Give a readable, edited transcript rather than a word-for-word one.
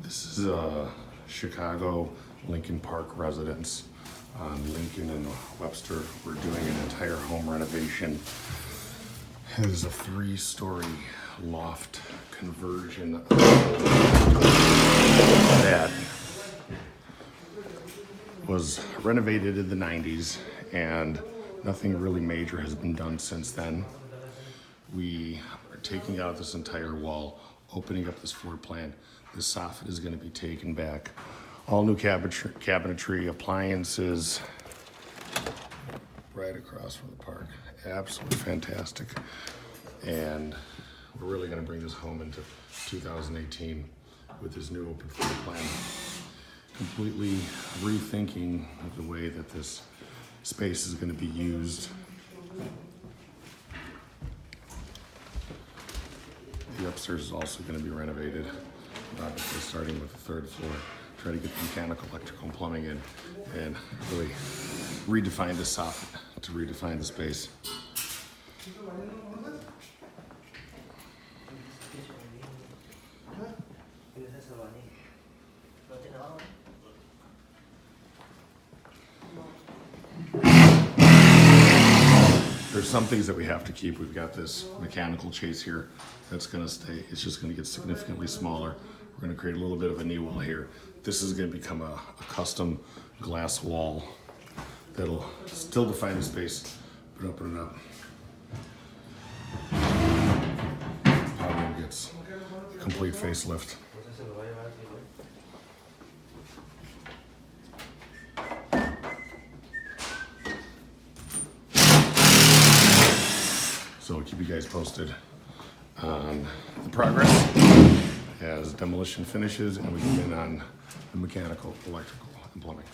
This is a Chicago Lincoln Park residence on Lincoln and Webster. We're doing an entire home renovation. It is a 3-story loft conversion that was renovated in the 90s, and nothing really major has been done since then. We are taking out this entire wall, opening up this floor plan. This soffit is going to be taken back. All new cabinetry, appliances, right across from the park. Absolutely fantastic. And we're really going to bring this home into 2018 with this new open floor plan. Completely rethinking of the way that this space is going to be used. The upstairs is also going to be renovated, obviously starting with the 3rd floor. Try to get the mechanical, electrical, and plumbing in, and really redefine the soffit to redefine the space. There's some things that we have to keep. We've got this mechanical chase here that's going to stay. It's just going to get significantly smaller. We're going to create a little bit of a knee wall here. This is going to become a custom glass wall that'll still define the space, but open it up. Powder gets a complete facelift. So we'll keep you guys posted on the progress as demolition finishes and we get in on the mechanical, electrical, and plumbing.